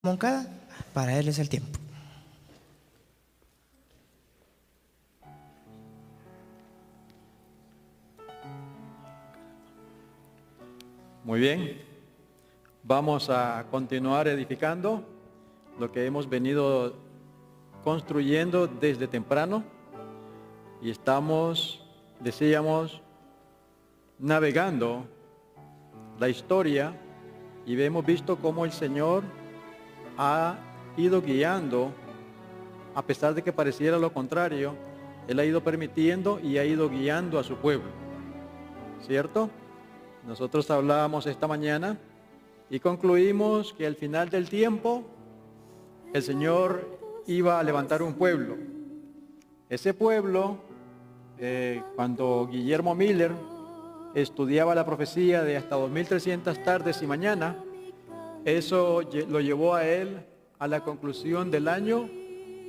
Moncada, para darles el tiempo. Muy bien, vamos a continuar edificando lo que hemos venido construyendo desde temprano y estamos, decíamos, navegando la historia y hemos visto cómo el Señor ha ido guiando, a pesar de que pareciera lo contrario, Él ha ido permitiendo y ha ido guiando a su pueblo, ¿cierto? Nosotros hablábamos esta mañana y concluimos que al final del tiempo el Señor iba a levantar un pueblo. Ese pueblo, cuando Guillermo Miller estudiaba la profecía de hasta 2300 tardes y mañana, eso lo llevó a él a la conclusión del año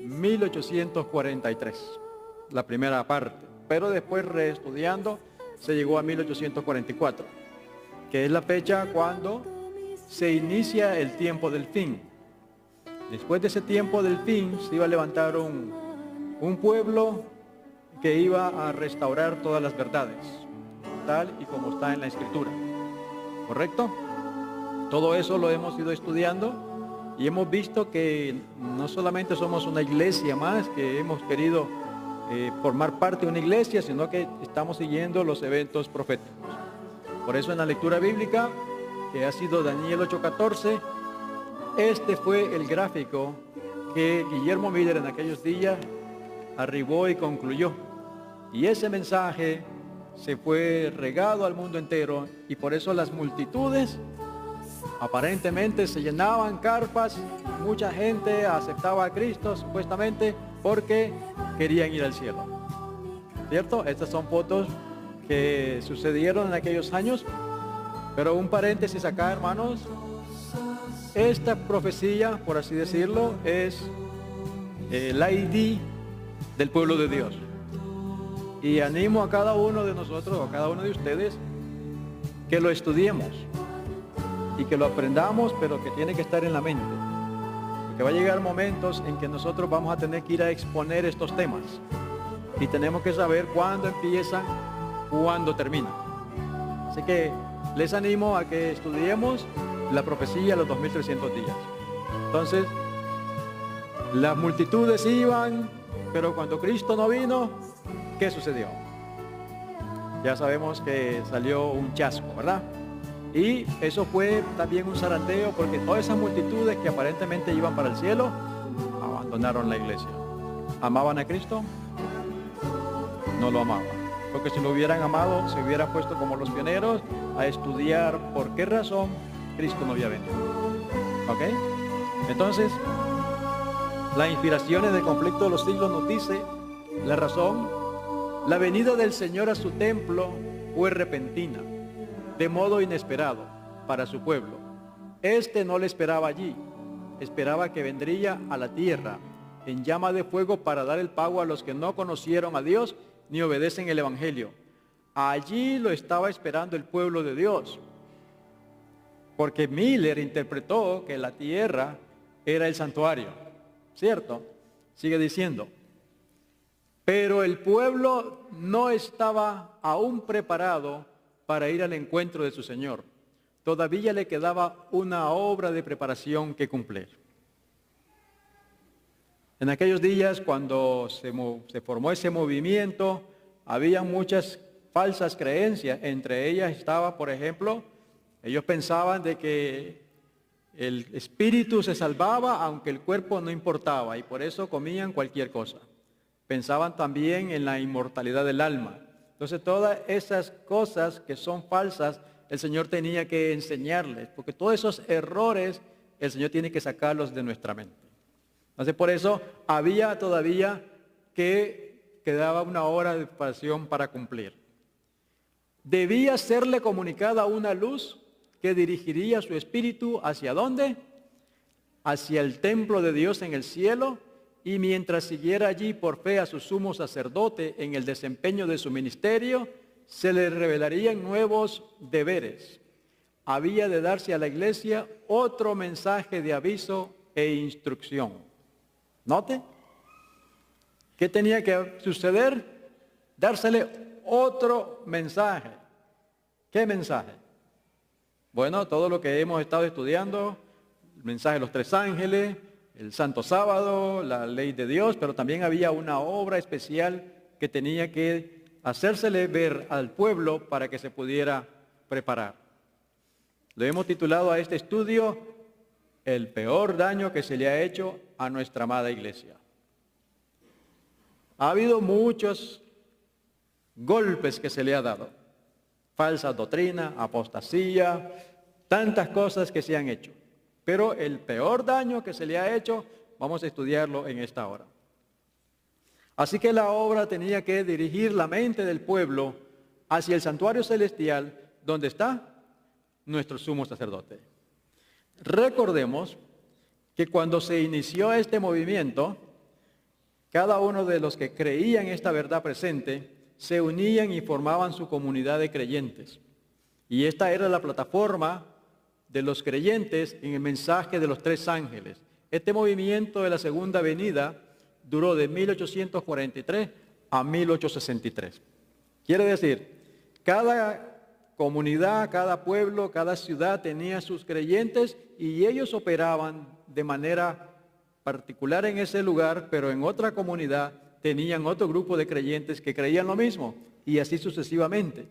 1843, la primera parte. Pero después, reestudiando, se llegó a 1844, que es la fecha cuando se inicia el tiempo del fin. Después de ese tiempo del fin se iba a levantar un pueblo que iba a restaurar todas las verdades, tal y como está en la Escritura. ¿Correcto? Todo eso lo hemos ido estudiando y hemos visto que no solamente somos una iglesia más, que hemos querido formar parte de una iglesia, sino que estamos siguiendo los eventos proféticos. Por eso en la lectura bíblica, que ha sido Daniel 8:14, este fue el gráfico que Guillermo Miller en aquellos días arribó y concluyó. Y ese mensaje se fue regado al mundo entero y por eso las multitudes aparentemente se llenaban carpas, mucha gente aceptaba a Cristo supuestamente porque querían ir al cielo. ¿Cierto? Estas son fotos que sucedieron en aquellos años, pero un paréntesis acá, hermanos. Esta profecía, por así decirlo, es el ID del pueblo de Dios. Y animo a cada uno de nosotros, o a cada uno de ustedes, que lo estudiemos y que lo aprendamos, pero que tiene que estar en la mente. Porque va a llegar momentos en que nosotros vamos a tener que ir a exponer estos temas. Y tenemos que saber cuándo empiezan, cuándo terminan. Así que les animo a que estudiemos la profecía de los 2300 días. Entonces, las multitudes iban, pero cuando Cristo no vino, ¿qué sucedió? Ya sabemos que salió un chasco, ¿verdad? Y eso fue también un zarandeo, porque todas esas multitudes que aparentemente iban para el cielo, abandonaron la iglesia. ¿Amaban a Cristo? No lo amaban. Porque si lo hubieran amado, se hubieran puesto como los pioneros a estudiar por qué razón Cristo no había venido. ¿Ok? Entonces, la inspiración en el conflicto de los siglos nos dice la razón. La venida del Señor a su templo fue repentina, de modo inesperado para su pueblo. Este no le esperaba allí, esperaba que vendría a la tierra en llama de fuego para dar el pago a los que no conocieron a Dios ni obedecen el Evangelio. Allí lo estaba esperando el pueblo de Dios, porque Miller interpretó que la tierra era el santuario, ¿cierto? Sigue diciendo, pero el pueblo no estaba aún preparado para ir al encuentro de su Señor. Todavía le quedaba una obra de preparación que cumplir. En aquellos días, cuando se formó ese movimiento, había muchas falsas creencias. Entre ellas estaba, por ejemplo, ellos pensaban de que el espíritu se salvaba aunque el cuerpo no importaba, y por eso comían cualquier cosa. Pensaban también en la inmortalidad del alma. Entonces todas esas cosas que son falsas, el Señor tenía que enseñarles, porque todos esos errores el Señor tiene que sacarlos de nuestra mente. Entonces por eso había todavía que quedaba una hora de preparación para cumplir. Debía serle comunicada una luz que dirigiría su espíritu ¿hacia dónde? Hacia el templo de Dios en el cielo, y mientras siguiera allí por fe a su sumo sacerdote en el desempeño de su ministerio, se le revelarían nuevos deberes. Había de darse a la iglesia otro mensaje de aviso e instrucción. Note, ¿qué tenía que suceder? Dársele otro mensaje. ¿Qué mensaje? Bueno, todo lo que hemos estado estudiando, el mensaje de los 3 ángeles, el Santo Sábado, la ley de Dios, pero también había una obra especial que tenía que hacérsele ver al pueblo para que se pudiera preparar. Lo hemos titulado a este estudio, el peor daño que se le ha hecho a nuestra amada iglesia. Ha habido muchos golpes que se le ha dado. Falsa doctrina, apostasía, tantas cosas que se han hecho. Pero el peor daño que se le ha hecho, vamos a estudiarlo en esta hora. Así que la obra tenía que dirigir la mente del pueblo hacia el santuario celestial, donde está nuestro sumo sacerdote. Recordemos que cuando se inició este movimiento, cada uno de los que creían esta verdad presente se unían y formaban su comunidad de creyentes. Y esta era la plataforma de los creyentes en el mensaje de los 3 ángeles. Este movimiento de la segunda venida duró de 1843 a 1863. Quiere decir, cada comunidad, cada pueblo, cada ciudad tenía sus creyentes y ellos operaban de manera particular en ese lugar, pero en otra comunidad tenían otro grupo de creyentes que creían lo mismo y así sucesivamente.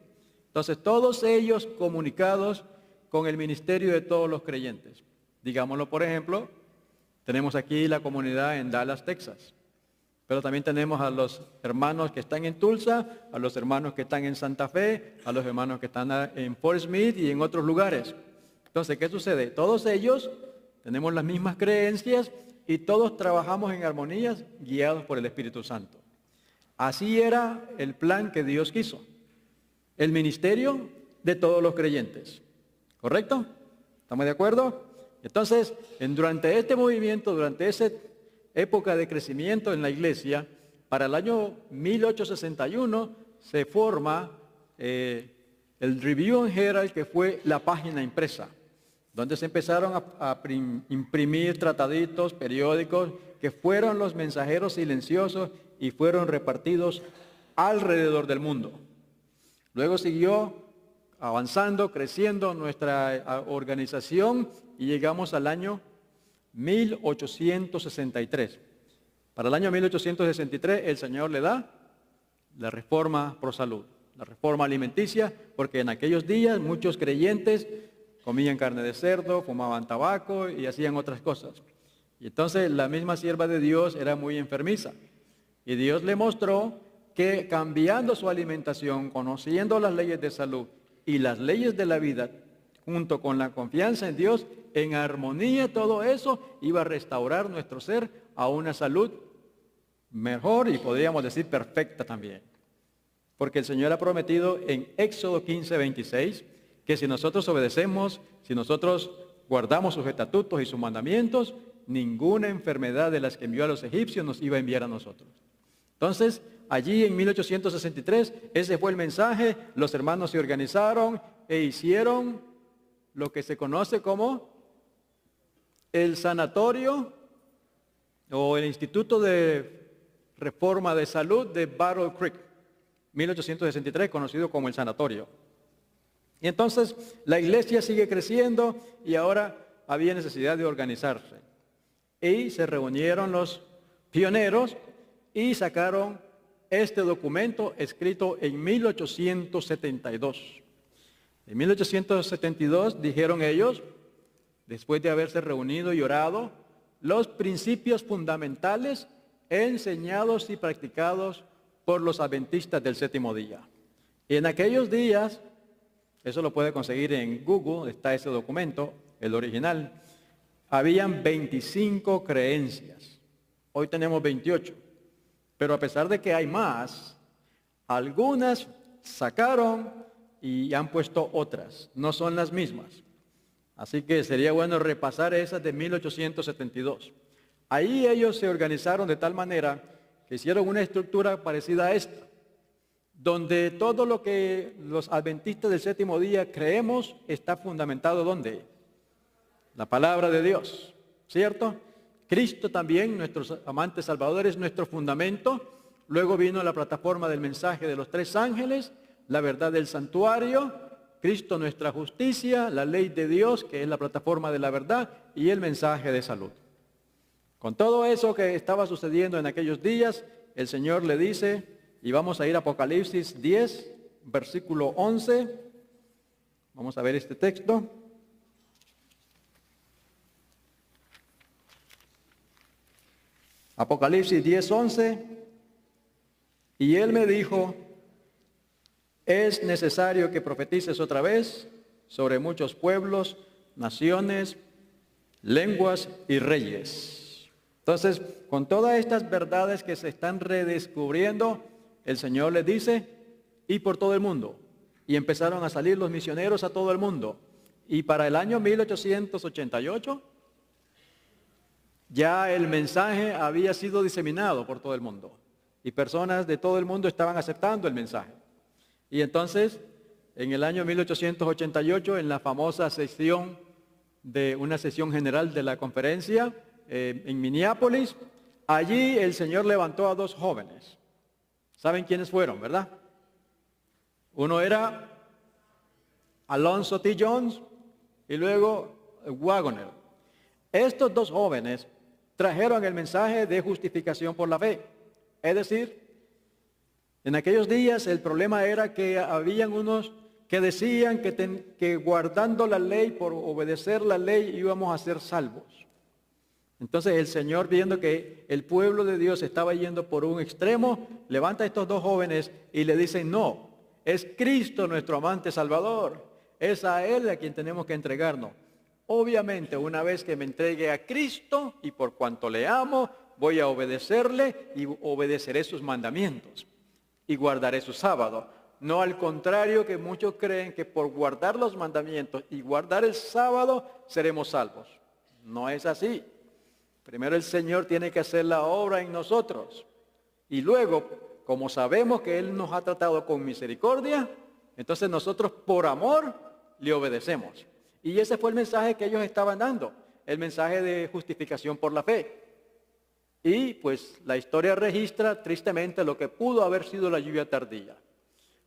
Entonces todos ellos comunicados con el ministerio de todos los creyentes. Digámoslo, por ejemplo, tenemos aquí la comunidad en Dallas, Texas, pero también tenemos a los hermanos que están en Tulsa, a los hermanos que están en Santa Fe, a los hermanos que están en Fort Smith y en otros lugares. Entonces, ¿qué sucede? Todos ellos tenemos las mismas creencias y todos trabajamos en armonías guiados por el Espíritu Santo. Así era el plan que Dios quiso. El ministerio de todos los creyentes. ¿Correcto? ¿Estamos de acuerdo? Entonces, durante este movimiento, durante esa época de crecimiento en la iglesia, para el año 1861 se forma el Review and Herald, que fue la página impresa, donde se empezaron a imprimir trataditos, periódicos, que fueron los mensajeros silenciosos y fueron repartidos alrededor del mundo. Luego siguió avanzando, creciendo nuestra organización y llegamos al año 1863. Para el año 1863 el Señor le da la reforma pro salud, la reforma alimenticia, porque en aquellos días muchos creyentes comían carne de cerdo, fumaban tabaco y hacían otras cosas. Y entonces la misma sierva de Dios era muy enfermiza. Y Dios le mostró que cambiando su alimentación, conociendo las leyes de salud y las leyes de la vida, junto con la confianza en Dios, en armonía todo eso iba a restaurar nuestro ser a una salud mejor y podríamos decir perfecta también. Porque el Señor ha prometido en Éxodo 15:26 que si nosotros obedecemos, si nosotros guardamos sus estatutos y sus mandamientos, ninguna enfermedad de las que envió a los egipcios nos iba a enviar a nosotros. Entonces, allí en 1863, ese fue el mensaje, los hermanos se organizaron e hicieron lo que se conoce como el sanatorio o el Instituto de Reforma de Salud de Battle Creek, 1863, conocido como el sanatorio. Y entonces la iglesia sigue creciendo y ahora había necesidad de organizarse. Y se reunieron los pioneros y sacaron este documento escrito en 1872. En 1872 dijeron ellos, después de haberse reunido y orado, los principios fundamentales enseñados y practicados por los adventistas del séptimo día. Y en aquellos días, eso lo puede conseguir en Google, está ese documento, el original, habían 25 creencias. Hoy tenemos 28. Pero a pesar de que hay más, algunas sacaron y han puesto otras. No son las mismas. Así que sería bueno repasar esas de 1872. Ahí ellos se organizaron de tal manera que hicieron una estructura parecida a esta, donde todo lo que los adventistas del séptimo día creemos está fundamentado ¿dónde? La palabra de Dios, ¿cierto? Cristo también, nuestro amante Salvador, es nuestro fundamento. Luego vino la plataforma del mensaje de los 3 ángeles, la verdad del santuario, Cristo nuestra justicia, la ley de Dios, que es la plataforma de la verdad, y el mensaje de salud. Con todo eso que estaba sucediendo en aquellos días, el Señor le dice, y vamos a ir a Apocalipsis 10, versículo 11. Vamos a ver este texto. Apocalipsis 10, 11. Y él me dijo, es necesario que profetices otra vez sobre muchos pueblos, naciones, lenguas y reyes. Entonces, con todas estas verdades que se están redescubriendo, el Señor les dice, y por todo el mundo. Y empezaron a salir los misioneros a todo el mundo. Y para el año 1888, ya el mensaje había sido diseminado por todo el mundo. Y personas de todo el mundo estaban aceptando el mensaje. Y entonces, en el año 1888, en la famosa sesión de una sesión general de la conferencia en Minneapolis, allí el Señor levantó a 2 jóvenes. ¿Saben quiénes fueron, verdad? Uno era Alonzo T. Jones y luego Waggoner. Estos 2 jóvenes trajeron el mensaje de justificación por la fe. Es decir, en aquellos días el problema era que habían unos que decían que guardando la ley, por obedecer la ley, íbamos a ser salvos. Entonces el Señor, viendo que el pueblo de Dios estaba yendo por un extremo, levanta a estos 2 jóvenes y le dicen, no, es Cristo nuestro amante Salvador, es a Él a quien tenemos que entregarnos. Obviamente, una vez que me entregue a Cristo y por cuanto le amo, voy a obedecerle y obedeceré sus mandamientos y guardaré su sábado. No al contrario que muchos creen que por guardar los mandamientos y guardar el sábado seremos salvos. No es así. Primero el Señor tiene que hacer la obra en nosotros. Y luego, como sabemos que Él nos ha tratado con misericordia, entonces nosotros por amor le obedecemos. Y ese fue el mensaje que ellos estaban dando, el mensaje de justificación por la fe. Y pues la historia registra tristemente lo que pudo haber sido la lluvia tardía.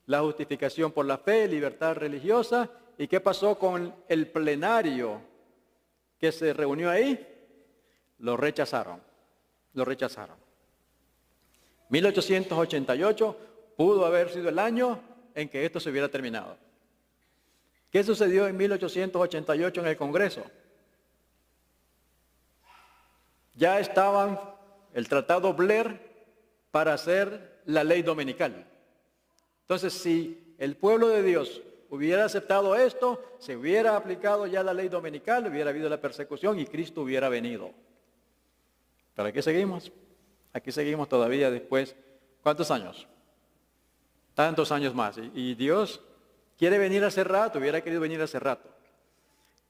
La justificación por la fe, libertad religiosa. ¿Y qué pasó con el plenario que se reunió ahí? Lo rechazaron. 1888 pudo haber sido el año en que esto se hubiera terminado. ¿Qué sucedió en 1888 en el Congreso? Ya estaban el Tratado Blair para hacer la ley dominical. Entonces, si el pueblo de Dios hubiera aceptado esto, se hubiera aplicado ya la ley dominical, hubiera habido la persecución y Cristo hubiera venido. ¿Pero aquí seguimos? Aquí seguimos todavía después. ¿Cuántos años? Tantos años más. Y Dios quiere venir hace rato, hubiera querido venir hace rato.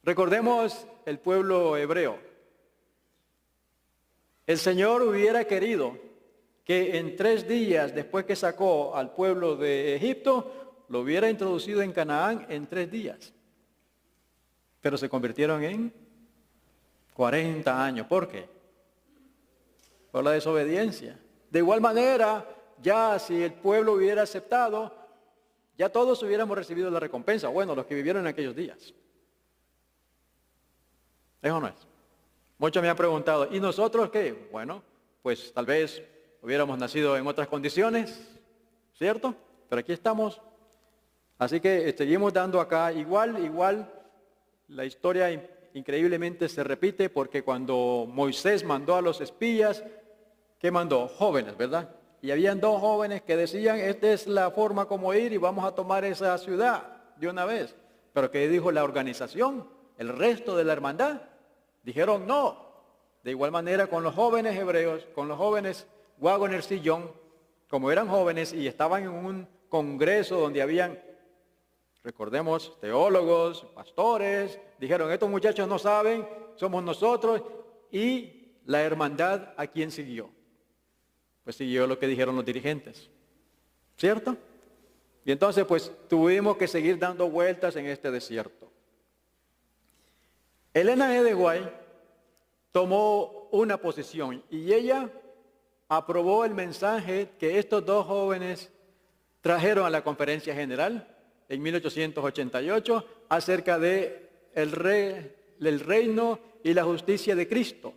Recordemos el pueblo hebreo. El Señor hubiera querido que en 3 días después que sacó al pueblo de Egipto, lo hubiera introducido en Canaán en 3 días. Pero se convirtieron en 40 años. ¿Por qué? Por la desobediencia. De igual manera, ya si el pueblo hubiera aceptado, ya todos hubiéramos recibido la recompensa. Bueno, los que vivieron en aquellos días. ¿Eso no es? Muchos me han preguntado, ¿y nosotros qué? Bueno, pues tal vez hubiéramos nacido en otras condiciones, ¿cierto? Pero aquí estamos. Así que seguimos dando acá igual, la historia increíblemente se repite porque cuando Moisés mandó a los espías, ¿qué mandó? Jóvenes, ¿verdad? Y habían 2 jóvenes que decían, esta es la forma como ir y vamos a tomar esa ciudad de una vez. Pero ¿qué dijo la organización? El resto de la hermandad dijeron no. De igual manera con los jóvenes hebreos, con los jóvenes Waggoner y John, como eran jóvenes y estaban en un congreso donde habían, recordemos, teólogos, pastores, dijeron, estos muchachos no saben, somos nosotros, y la hermandad, ¿a quién siguió? Pues siguió lo que dijeron los dirigentes, ¿cierto? Y entonces pues tuvimos que seguir dando vueltas en este desierto. Elena G. de White tomó una posición y ella aprobó el mensaje que estos dos jóvenes trajeron a la conferencia general en 1888 acerca de el reino y la justicia de Cristo.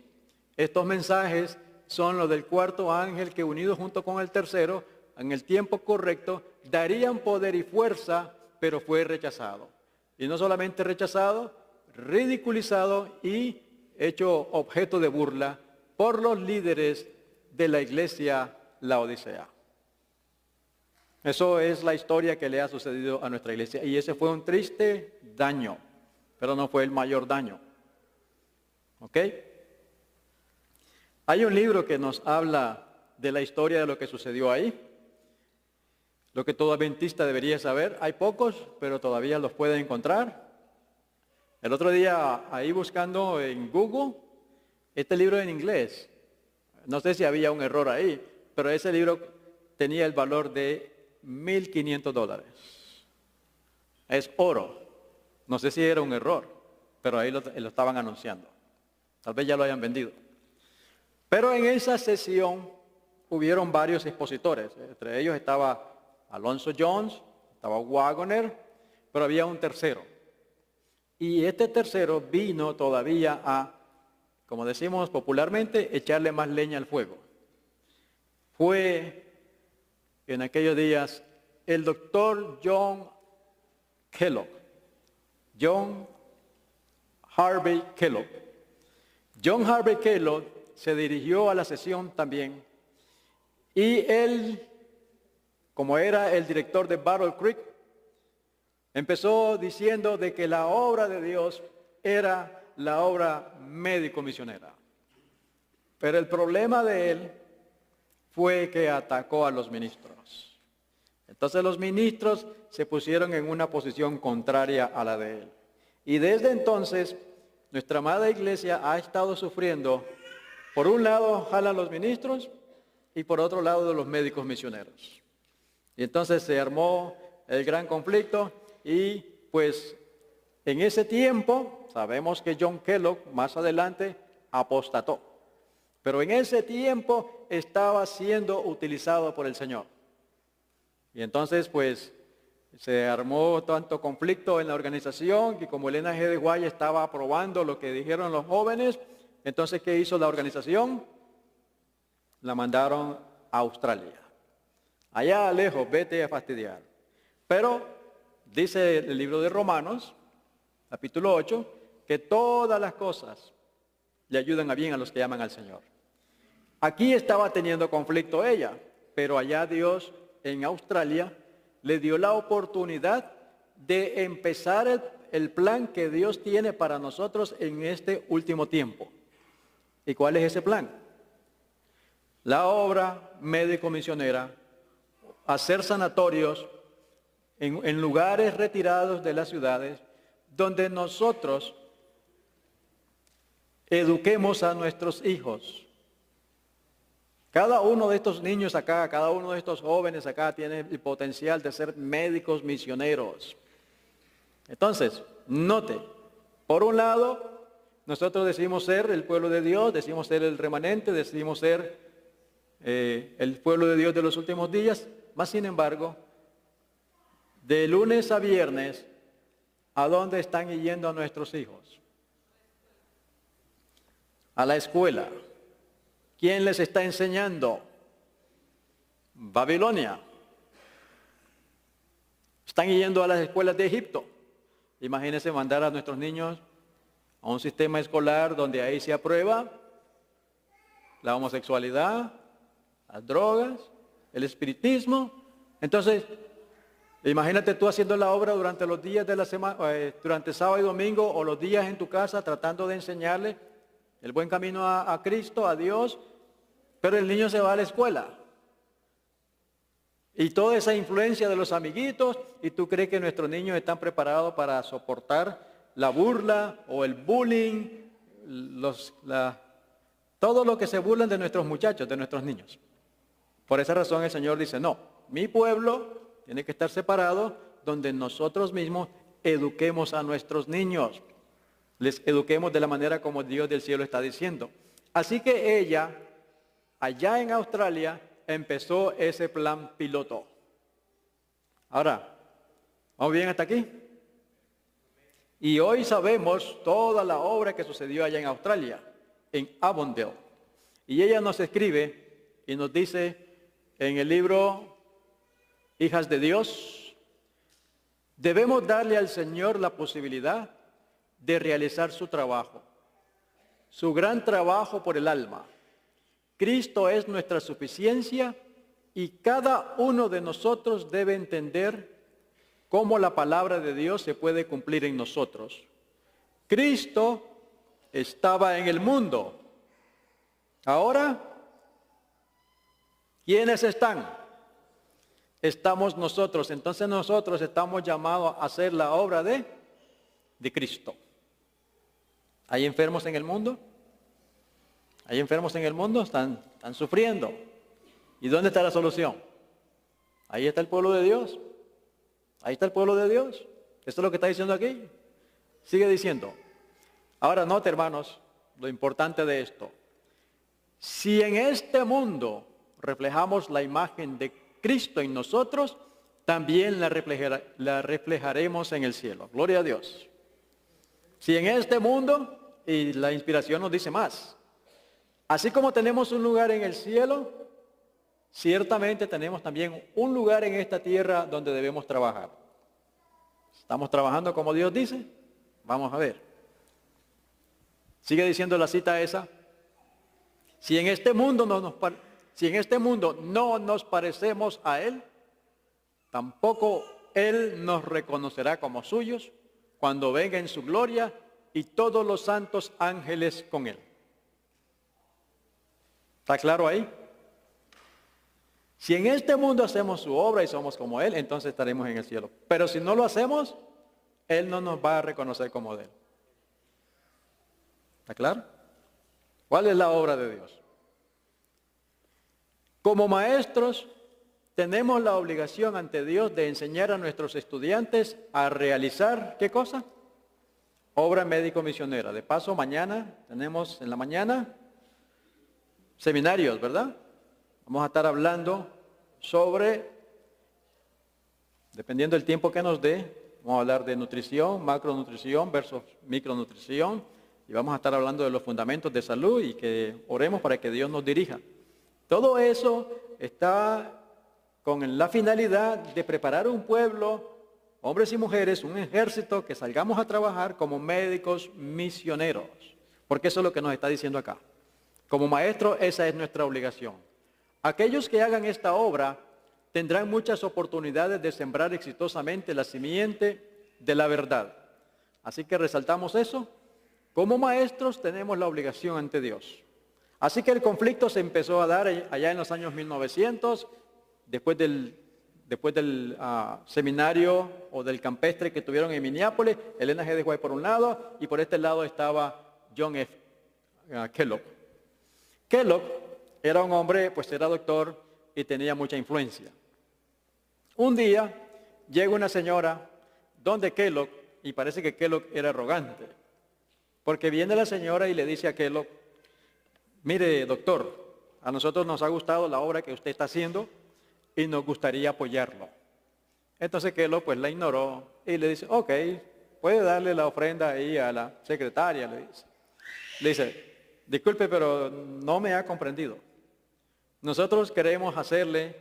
Estos mensajes son los del cuarto ángel que, unidos junto con el tercero, en el tiempo correcto, darían poder y fuerza, pero fue rechazado. Y no solamente rechazado, ridiculizado y hecho objeto de burla por los líderes de la iglesia Laodicea. Eso es la historia que le ha sucedido a nuestra iglesia. Y ese fue un triste daño, pero no fue el mayor daño. ¿Ok? Hay un libro que nos habla de la historia de lo que sucedió ahí. Lo que todo adventista debería saber. Hay pocos, pero todavía los puede encontrar. El otro día, ahí buscando en Google, este libro en inglés. No sé si había un error ahí, pero ese libro tenía el valor de $1,500. Es oro. No sé si era un error, pero ahí lo estaban anunciando. Tal vez ya lo hayan vendido. Pero en esa sesión hubieron varios expositores. Entre ellos estaba Alonzo Jones, estaba Waggoner, pero había un tercero. Y este tercero vino todavía a, como decimos popularmente, echarle más leña al fuego. Fue en aquellos días el doctor John Kellogg, John Harvey Kellogg. John Harvey Kellogg se dirigió a la sesión también y él, como era el director de Battle Creek, empezó diciendo de que la obra de Dios era la obra médico-misionera. Pero el problema de él fue que atacó a los ministros. Entonces los ministros se pusieron en una posición contraria a la de él. Y desde entonces, nuestra amada iglesia ha estado sufriendo, por un lado jalan los ministros y por otro lado de los médicos misioneros. Y entonces se armó el gran conflicto y pues en ese tiempo sabemos que John Kellogg más adelante apostató. Pero en ese tiempo estaba siendo utilizado por el Señor. Y entonces pues se armó tanto conflicto en la organización que como Elena G. de White estaba aprobando lo que dijeron los jóvenes, entonces ¿qué hizo la organización? La mandaron a Australia. Allá lejos, vete a fastidiar. Pero dice el libro de Romanos, capítulo 8, que todas las cosas le ayudan a bien a los que llaman al Señor. Aquí estaba teniendo conflicto ella, pero allá Dios en Australia le dio la oportunidad de empezar el plan que Dios tiene para nosotros en este último tiempo. ¿Y cuál es ese plan? La obra médico-misionera, hacer sanatorios en lugares retirados de las ciudades, donde nosotros eduquemos a nuestros hijos. Cada uno de estos niños acá, cada uno de estos jóvenes acá tiene el potencial de ser médicos misioneros. Entonces, note, por un lado, nosotros decimos ser el pueblo de Dios, decimos ser el remanente, decimos ser el pueblo de Dios de los últimos días, más sin embargo, de lunes a viernes, ¿a dónde están yendo a nuestros hijos? A la escuela. ¿Quién les está enseñando? Babilonia. Están yendo a las escuelas de Egipto. Imagínense mandar a nuestros niños a un sistema escolar donde ahí se aprueba la homosexualidad, las drogas, el espiritismo. Entonces, imagínate tú haciendo la obra durante los días de la semana, durante sábado y domingo, o los días en tu casa tratando de enseñarle el buen camino a Cristo, a Dios, pero el niño se va a la escuela. Y toda esa influencia de los amiguitos, y tú crees que nuestros niños están preparados para soportar la burla o el bullying, todo lo que se burlan de nuestros muchachos, de nuestros niños. Por esa razón el Señor dice, no, mi pueblo tiene que estar separado donde nosotros mismos eduquemos a nuestros niños. les eduquemos de la manera como Dios del cielo está diciendo. Así que ella, allá en Australia, empezó ese plan piloto. Ahora, ¿vamos bien hasta aquí? Y hoy sabemos toda la obra que sucedió allá en Australia, en Avondale. Y ella nos escribe y nos dice en el libro Hijas de Dios, debemos darle al Señor la posibilidad de realizar su trabajo, su gran trabajo por el alma. Cristo es nuestra suficiencia y cada uno de nosotros debe entender cómo la palabra de Dios se puede cumplir en nosotros. Cristo estaba en el mundo. Ahora, ¿quiénes están? Estamos nosotros. Entonces nosotros estamos llamados a hacer la obra de Cristo. ¿Hay enfermos en el mundo? ¿Hay enfermos en el mundo? Están sufriendo. ¿Y dónde está la solución? Ahí está el pueblo de Dios. Ahí está el pueblo de Dios. Esto es lo que está diciendo aquí. Sigue diciendo. Ahora note, hermanos, lo importante de esto. Si en este mundo reflejamos la imagen de Cristo en nosotros, también la reflejaremos en el cielo. Gloria a Dios. Si en este mundo, y la inspiración nos dice más, así como tenemos un lugar en el cielo, ciertamente tenemos también un lugar en esta tierra donde debemos trabajar. ¿Estamos trabajando como Dios dice? Vamos a ver. Sigue diciendo la cita esa. Si en este mundo no nos parecemos a Él, tampoco Él nos reconocerá como suyos cuando venga en su gloria y todos los santos ángeles con Él. ¿Está claro ahí? Si en este mundo hacemos su obra y somos como Él, entonces estaremos en el cielo. Pero si no lo hacemos, Él no nos va a reconocer como de Él. ¿Está claro? ¿Cuál es la obra de Dios? Como maestros, tenemos la obligación ante Dios de enseñar a nuestros estudiantes a realizar, ¿qué cosa? Obra médico-misionera. De paso, mañana, tenemos en la mañana seminarios, ¿verdad? Vamos a estar hablando sobre, dependiendo del tiempo que nos dé, vamos a hablar de nutrición, macronutrición versus micronutrición, y vamos a estar hablando de los fundamentos de salud y que oremos para que Dios nos dirija. Todo eso está con la finalidad de preparar un pueblo, hombres y mujeres, un ejército que salgamos a trabajar como médicos misioneros, porque eso es lo que nos está diciendo acá. Como maestro, esa es nuestra obligación. Aquellos que hagan esta obra tendrán muchas oportunidades de sembrar exitosamente la simiente de la verdad. Así que resaltamos eso. Como maestros tenemos la obligación ante Dios. Así que el conflicto se empezó a dar allá en los años 1900, después del seminario o del campestre que tuvieron en Minneapolis, Elena G. de White por un lado, y por este lado estaba John F. Kellogg. Kellogg era un hombre, pues era doctor y tenía mucha influencia. Un día llega una señora donde Kellogg, y parece que Kellogg era arrogante, porque viene la señora y le dice a Kellogg, mire doctor, a nosotros nos ha gustado la obra que usted está haciendo y nos gustaría apoyarlo. Entonces Kellogg pues la ignoró y le dice, ok, puede darle la ofrenda ahí a la secretaria, le dice. Le dice, disculpe, pero no me ha comprendido. Nosotros queremos hacerle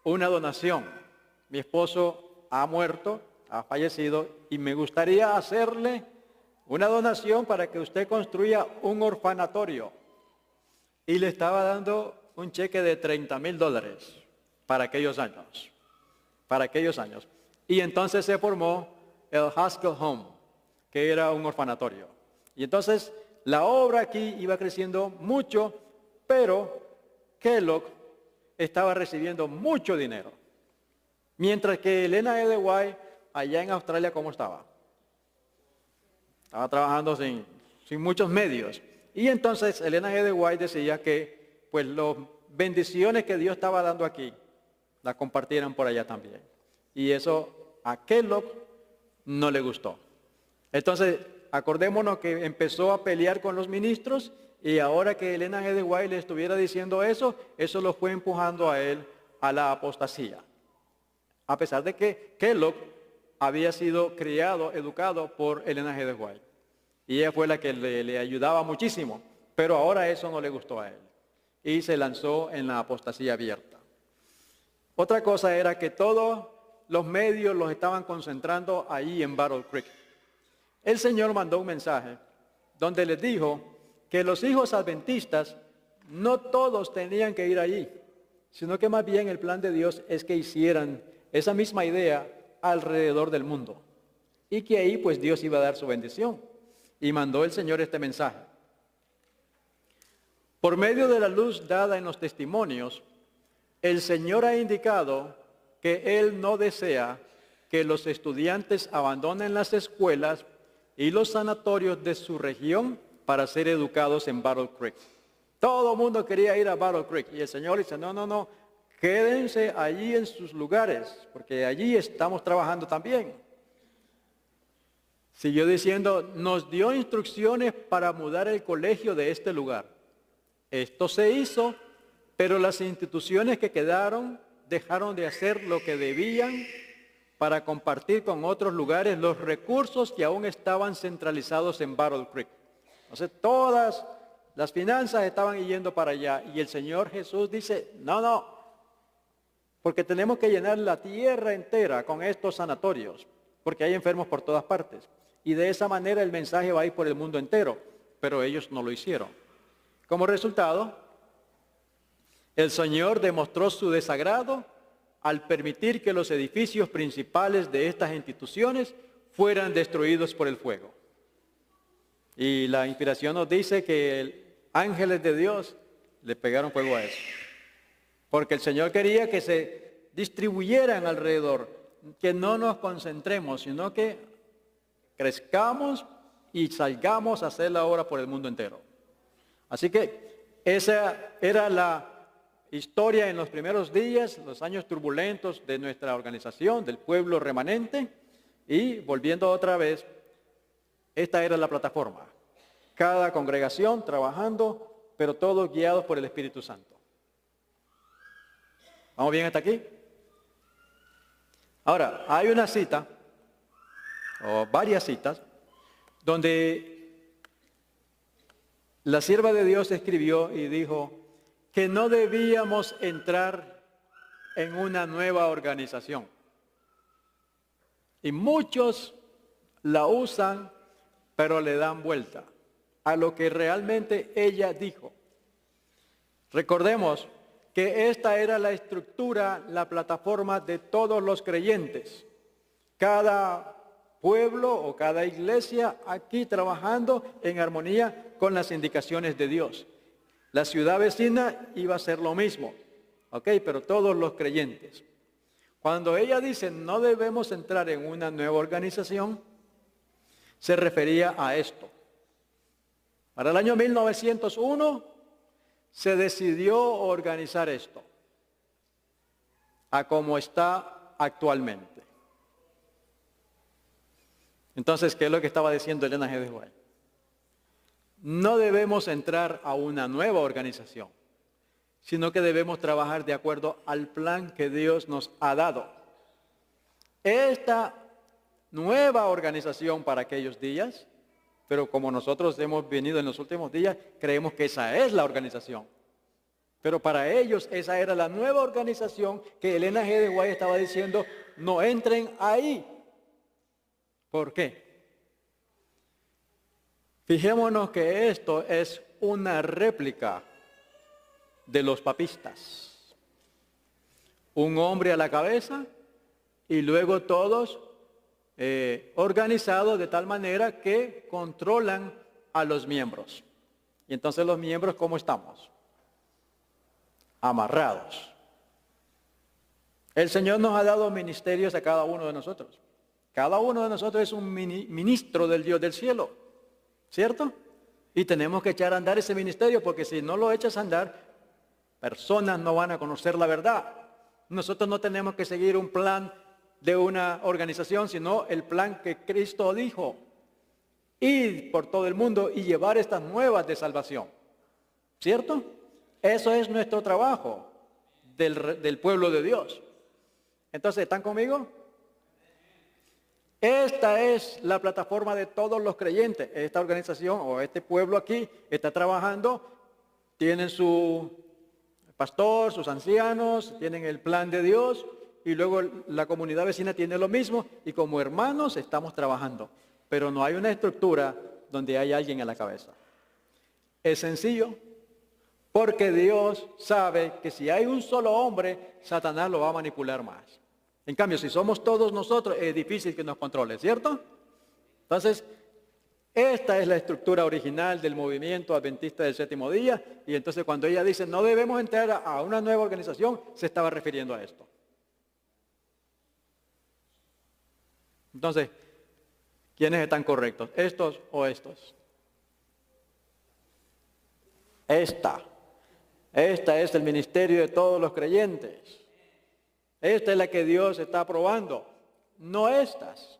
una donación. Mi esposo ha muerto, ha fallecido, y me gustaría hacerle una donación para que usted construya un orfanatorio. Y le estaba dando un cheque de $30,000 para aquellos años. Para aquellos años. Y entonces se formó el Haskell Home, que era un orfanatorio. Y entonces la obra aquí iba creciendo mucho, pero Kellogg estaba recibiendo mucho dinero. Mientras que Elena G. de White, allá en Australia, ¿cómo estaba? Estaba trabajando sin muchos medios. Y entonces Elena G. de White decía que pues las bendiciones que Dios estaba dando aquí, las compartieran por allá también. Y eso a Kellogg no le gustó. Entonces acordémonos que empezó a pelear con los ministros y ahora que Elena G. de White le estuviera diciendo eso lo fue empujando a él a la apostasía. A pesar de que Kellogg había sido criado, educado por Elena G. de White. Y ella fue la que le ayudaba muchísimo. Pero ahora eso no le gustó a él. Y se lanzó en la apostasía abierta. Otra cosa era que todos los medios los estaban concentrando ahí en Battle Creek. El Señor mandó un mensaje donde les dijo que los hijos adventistas no todos tenían que ir allí, sino que más bien el plan de Dios es que hicieran esa misma idea alrededor del mundo. Y que ahí pues Dios iba a dar su bendición. Y mandó el Señor este mensaje. Por medio de la luz dada en los testimonios, el Señor ha indicado que Él no desea que los estudiantes abandonen las escuelas y los sanatorios de su región para ser educados en Battle Creek. Todo el mundo quería ir a Battle Creek y el Señor dice, no, quédense allí en sus lugares, porque allí estamos trabajando también. Siguió diciendo, nos dio instrucciones para mudar el colegio de este lugar. Esto se hizo, pero las instituciones que quedaron dejaron de hacer lo que debían para compartir con otros lugares los recursos que aún estaban centralizados en Battle Creek. Entonces todas las finanzas estaban yendo para allá y el Señor Jesús dice, no, porque tenemos que llenar la tierra entera con estos sanatorios, porque hay enfermos por todas partes. Y de esa manera el mensaje va a ir por el mundo entero, pero ellos no lo hicieron. Como resultado, el Señor demostró su desagrado al permitir que los edificios principales de estas instituciones fueran destruidos por el fuego. Y la inspiración nos dice que ángeles de Dios le pegaron fuego a eso. Porque el Señor quería que se distribuyeran alrededor, que no nos concentremos, sino que crezcamos y salgamos a hacer la obra por el mundo entero. Así que esa era la historia en los primeros días, los años turbulentos de nuestra organización, del pueblo remanente. Y volviendo otra vez, esta era la plataforma. Cada congregación trabajando, pero todos guiados por el Espíritu Santo. ¿Vamos bien hasta aquí? Ahora, hay una cita, o varias citas, donde la sierva de Dios escribió y dijo que no debíamos entrar en una nueva organización. Y muchos la usan, pero le dan vuelta a lo que realmente ella dijo. Recordemos que esta era la estructura, la plataforma de todos los creyentes. Cada pueblo o cada iglesia aquí trabajando en armonía con las indicaciones de Dios. La ciudad vecina iba a ser lo mismo, ¿ok? Pero todos los creyentes. Cuando ella dice no debemos entrar en una nueva organización, se refería a esto. Para el año 1901 se decidió organizar esto a como está actualmente. Entonces, ¿qué es lo que estaba diciendo Elena G. de White? No debemos entrar a una nueva organización, sino que debemos trabajar de acuerdo al plan que Dios nos ha dado. Esta nueva organización para aquellos días, pero como nosotros hemos venido en los últimos días, creemos que esa es la organización. Pero para ellos esa era la nueva organización que Elena G. de White estaba diciendo, no entren ahí. ¿Por qué? Fijémonos que esto es una réplica de los papistas. Un hombre a la cabeza y luego todos organizados de tal manera que controlan a los miembros. Y entonces los miembros, ¿cómo estamos? Amarrados. El Señor nos ha dado ministerios a cada uno de nosotros. Cada uno de nosotros es un ministro del Dios del cielo, ¿cierto? Y tenemos que echar a andar ese ministerio, porque si no lo echas a andar, personas no van a conocer la verdad. Nosotros no tenemos que seguir un plan de una organización, sino el plan que Cristo dijo. ir por todo el mundo y llevar estas nuevas de salvación. ¿Cierto? Eso es nuestro trabajo del pueblo de Dios. Entonces, ¿están conmigo? Esta es la plataforma de todos los creyentes. Esta organización o este pueblo aquí está trabajando, tienen su pastor, sus ancianos, tienen el plan de Dios y luego la comunidad vecina tiene lo mismo y como hermanos estamos trabajando. Pero no hay una estructura donde hay alguien a la cabeza. Es sencillo, porque Dios sabe que si hay un solo hombre, Satanás lo va a manipular más. En cambio, si somos todos nosotros, es difícil que nos controle, ¿cierto? Entonces, esta es la estructura original del movimiento adventista del séptimo día. Y entonces cuando ella dice, no debemos entrar a una nueva organización, se estaba refiriendo a esto. Entonces, ¿quiénes están correctos? ¿Estos o estos? Esta es el ministerio de todos los creyentes. Esta es la que Dios está aprobando, no estas.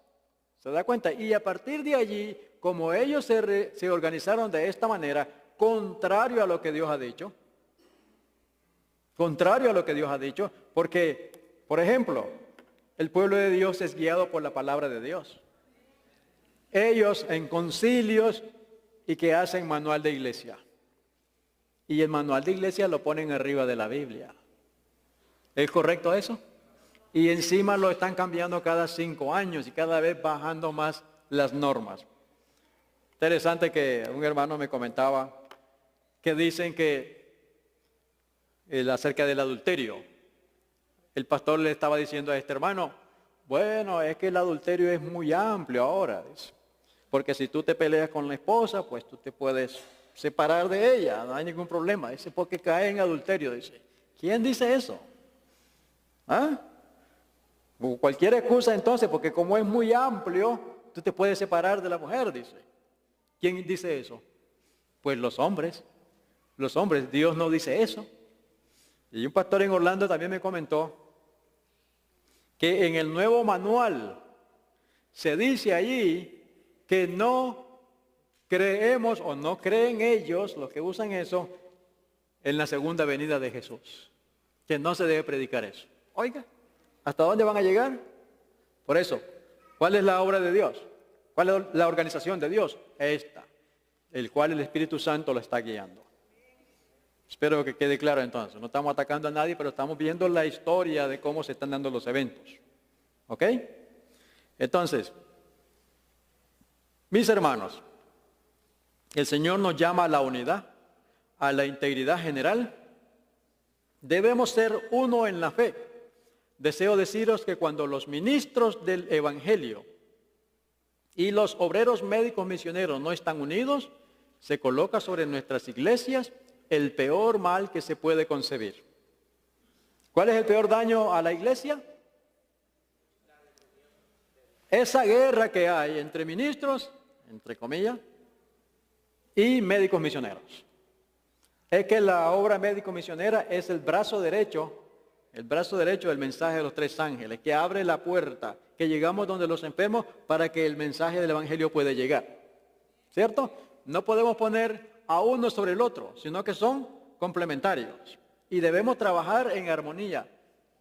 ¿Se da cuenta? Y a partir de allí, como ellos se organizaron de esta manera, contrario a lo que Dios ha dicho, porque, por ejemplo, el pueblo de Dios es guiado por la palabra de Dios. Ellos en concilios y que hacen manual de iglesia. Y el manual de iglesia lo ponen arriba de la Biblia. ¿Es correcto eso? Y encima lo están cambiando cada 5 años y cada vez bajando más las normas. Interesante que un hermano me comentaba que dicen que acerca del adulterio. El pastor le estaba diciendo a este hermano, bueno, es que el adulterio es muy amplio ahora. Dice, porque si tú te peleas con la esposa, pues tú te puedes separar de ella, no hay ningún problema. Dice, porque cae en adulterio. Dice, ¿quién dice eso? ¿Ah? Cualquier excusa entonces, porque como es muy amplio, tú te puedes separar de la mujer, dice. ¿Quién dice eso? Pues los hombres. Los hombres, Dios no dice eso. Y un pastor en Orlando también me comentó que en el nuevo manual se dice allí que no creemos o no creen ellos, los que usan eso, en la segunda venida de Jesús. Que no se debe predicar eso. Oiga, ¿hasta dónde van a llegar? Por eso, ¿cuál es la obra de Dios? ¿Cuál es la organización de Dios? Esta, el cual el Espíritu Santo lo está guiando. Espero que quede claro entonces. No estamos atacando a nadie, pero estamos viendo la historia de cómo se están dando los eventos. ¿Ok? Entonces, mis hermanos, el Señor nos llama a la unidad, a la integridad general. Debemos ser uno en la fe. Deseo deciros que cuando los ministros del Evangelio y los obreros médicos misioneros no están unidos, se coloca sobre nuestras iglesias el peor mal que se puede concebir. ¿Cuál es el peor daño a la iglesia? Esa guerra que hay entre ministros, entre comillas, y médicos misioneros. Es que la obra médico-misionera es el brazo derecho del mensaje de los 3 ángeles, que abre la puerta, que llegamos donde los enfermos para que el mensaje del Evangelio pueda llegar. ¿Cierto? No podemos poner a uno sobre el otro, sino que son complementarios. Y debemos trabajar en armonía.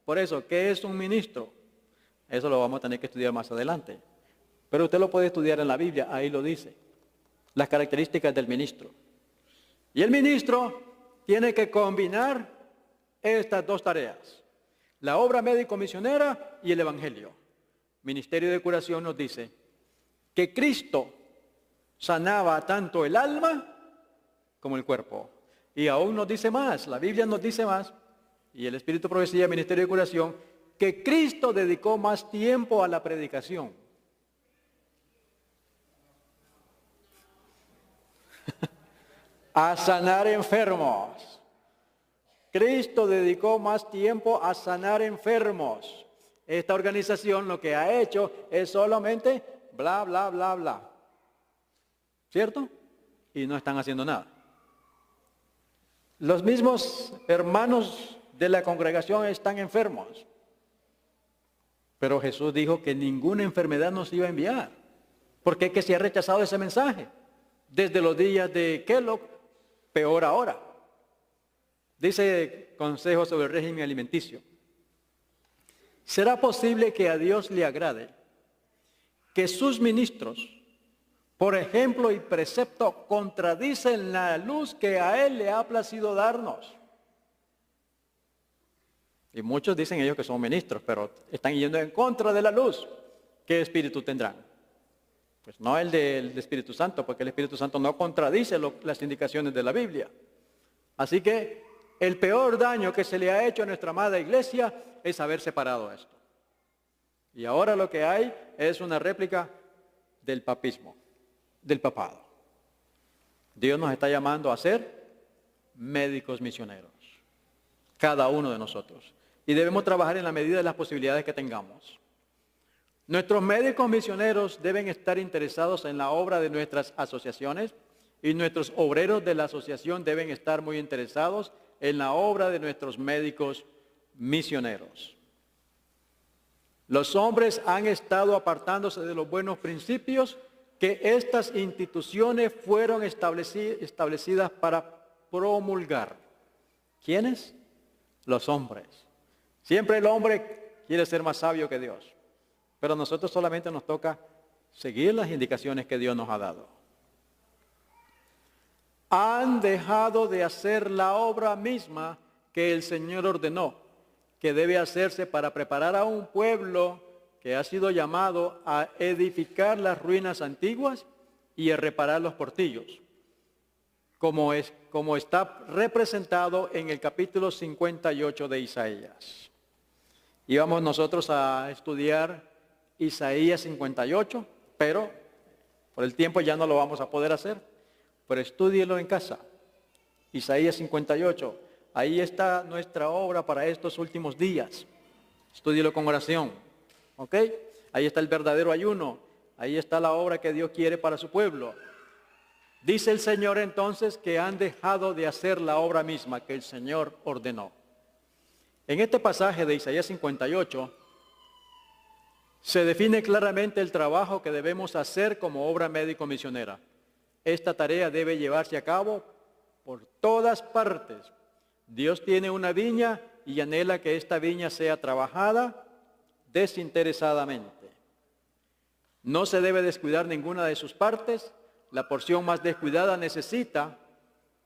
Por eso, ¿qué es un ministro? Eso lo vamos a tener que estudiar más adelante. Pero usted lo puede estudiar en la Biblia, ahí lo dice. Las características del ministro. Y el ministro tiene que combinar estas 2 tareas. La obra médico-misionera y el Evangelio. Ministerio de Curación nos dice que Cristo sanaba tanto el alma como el cuerpo. Y aún nos dice más, la Biblia nos dice más, y el Espíritu Profecía, Ministerio de Curación, que Cristo dedicó más tiempo a la predicación. A sanar enfermos. Cristo dedicó más tiempo a sanar enfermos. Esta organización lo que ha hecho es solamente bla, bla, bla, bla. ¿Cierto? Y no están haciendo nada. Los mismos hermanos de la congregación están enfermos. Pero Jesús dijo que ninguna enfermedad nos iba a enviar. Porque es que se ha rechazado ese mensaje. Desde los días de Kellogg, peor ahora. Dice Consejo sobre el régimen alimenticio. ¿Será posible que a Dios le agrade que sus ministros, por ejemplo y precepto, contradicen la luz que a Él le ha placido darnos? Y muchos dicen ellos que son ministros, pero están yendo en contra de la luz. ¿Qué espíritu tendrán? Pues no el del Espíritu Santo, porque el Espíritu Santo no contradice las indicaciones de la Biblia. Así que el peor daño que se le ha hecho a nuestra amada iglesia es haber separado esto. Y ahora lo que hay es una réplica del papismo, del papado. Dios nos está llamando a ser médicos misioneros, cada uno de nosotros. Y debemos trabajar en la medida de las posibilidades que tengamos. Nuestros médicos misioneros deben estar interesados en la obra de nuestras asociaciones y nuestros obreros de la asociación deben estar muy interesados en la obra de nuestros médicos misioneros. Los hombres han estado apartándose de los buenos principios que estas instituciones fueron establecidas para promulgar. ¿Quiénes? Los hombres. Siempre el hombre quiere ser más sabio que Dios, pero a nosotros solamente nos toca seguir las indicaciones que Dios nos ha dado. Han dejado de hacer la obra misma que el Señor ordenó, que debe hacerse para preparar a un pueblo que ha sido llamado a edificar las ruinas antiguas y a reparar los portillos, como está representado en el capítulo 58 de Isaías. Y vamos nosotros a estudiar Isaías 58, pero por el tiempo ya no lo vamos a poder hacer, pero estúdielo en casa. Isaías 58, ahí está nuestra obra para estos últimos días. Estúdielo con oración, ¿ok? Ahí está el verdadero ayuno, ahí está la obra que Dios quiere para su pueblo. Dice el Señor entonces que han dejado de hacer la obra misma que el Señor ordenó. En este pasaje de Isaías 58 se define claramente el trabajo que debemos hacer como obra médico-misionera. Esta tarea debe llevarse a cabo por todas partes. Dios tiene una viña y anhela que esta viña sea trabajada desinteresadamente. No se debe descuidar ninguna de sus partes. La porción más descuidada necesita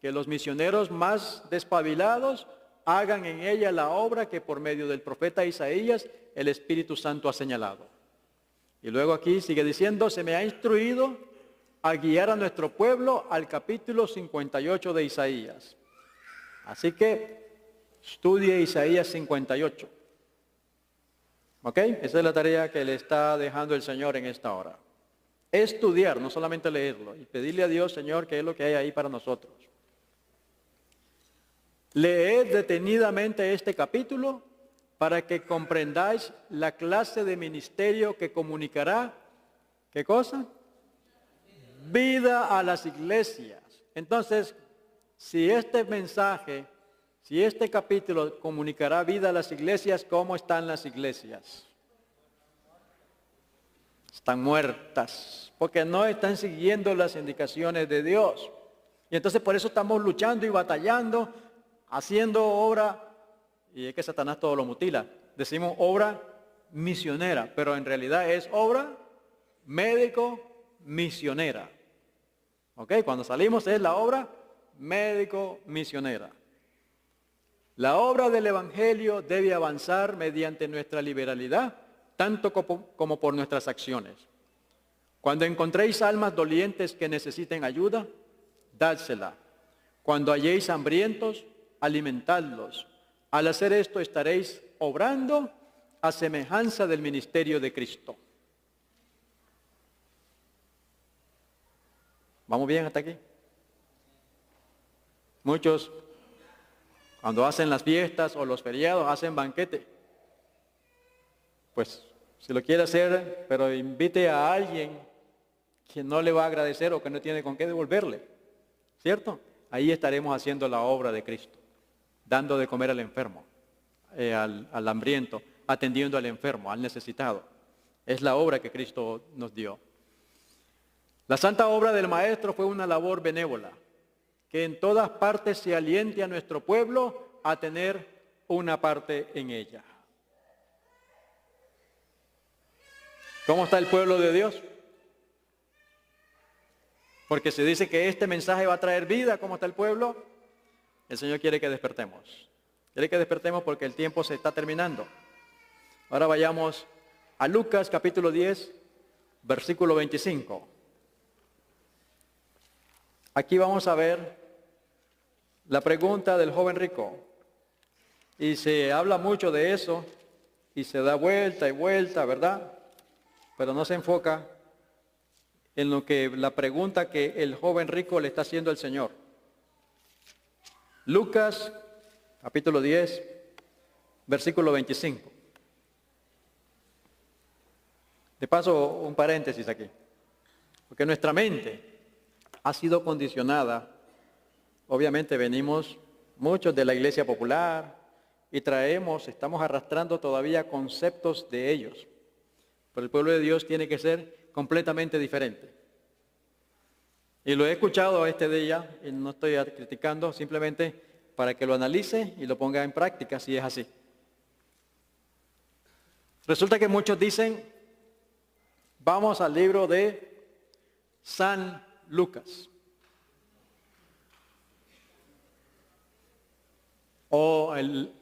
que los misioneros más despabilados hagan en ella la obra que por medio del profeta Isaías el Espíritu Santo ha señalado. Y luego aquí sigue diciendo, se me ha instruido a guiar a nuestro pueblo al capítulo 58 de Isaías. Así que estudie Isaías 58. ¿Ok? Esa es la tarea que le está dejando el Señor en esta hora. Estudiar, no solamente leerlo, y pedirle a Dios, Señor, qué es lo que hay ahí para nosotros. Leed detenidamente este capítulo para que comprendáis la clase de ministerio que comunicará, ¿qué cosa? Vida a las iglesias. Entonces, si este mensaje, si este capítulo comunicará vida a las iglesias, ¿cómo están las iglesias? Están muertas, porque no están siguiendo las indicaciones de Dios. Y entonces por eso estamos luchando y batallando, haciendo obra, y es que Satanás todo lo mutila. Decimos obra misionera, pero en realidad es obra médico-misionera. ¿Ok? Cuando salimos es la obra médico-misionera. La obra del Evangelio debe avanzar mediante nuestra liberalidad, tanto como por nuestras acciones. Cuando encontréis almas dolientes que necesiten ayuda, dádsela. Cuando halléis hambrientos, alimentadlos. Al hacer esto estaréis obrando a semejanza del ministerio de Cristo. ¿Vamos bien hasta aquí? Muchos, cuando hacen las fiestas o los feriados, hacen banquete. Pues, si lo quiere hacer, pero invite a alguien que no le va a agradecer o que no tiene con qué devolverle. ¿Cierto? Ahí estaremos haciendo la obra de Cristo, dando de comer al enfermo, al hambriento, atendiendo al enfermo, al necesitado. Es la obra que Cristo nos dio. La santa obra del Maestro fue una labor benévola, que en todas partes se aliente a nuestro pueblo a tener una parte en ella. ¿Cómo está el pueblo de Dios? Porque se dice que este mensaje va a traer vida. ¿Cómo está el pueblo? El Señor quiere que despertemos. Quiere que despertemos porque el tiempo se está terminando. Ahora vayamos a Lucas capítulo 10, versículo 25. Aquí vamos a ver la pregunta del joven rico. Y se habla mucho de eso y se da vuelta y vuelta, ¿verdad? Pero no se enfoca en lo que la pregunta que el joven rico le está haciendo al Señor. Lucas capítulo 10, versículo 25. De paso, un paréntesis aquí. Porque nuestra mente ha sido condicionada. Obviamente venimos muchos de la iglesia popular y estamos arrastrando todavía conceptos de ellos. Pero el pueblo de Dios tiene que ser completamente diferente. Y lo he escuchado este día y no estoy criticando, simplemente para que lo analice y lo ponga en práctica si es así. Resulta que muchos dicen, vamos al libro de San Lucas. O el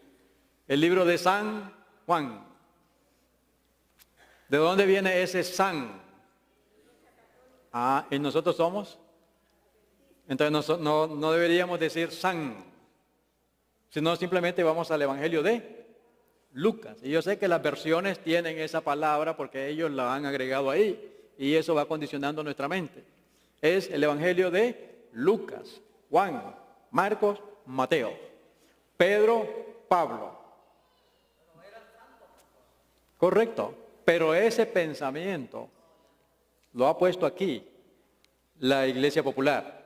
libro de San Juan. ¿De dónde viene ese San? ¿Y nosotros somos? Entonces no deberíamos decir San, sino simplemente vamos al Evangelio de Lucas. Y yo sé que las versiones tienen esa palabra porque ellos la han agregado ahí y eso va condicionando nuestra mente. Es el Evangelio de Lucas, Juan, Marcos, Mateo, Pedro, Pablo. Correcto, pero ese pensamiento lo ha puesto aquí la iglesia popular.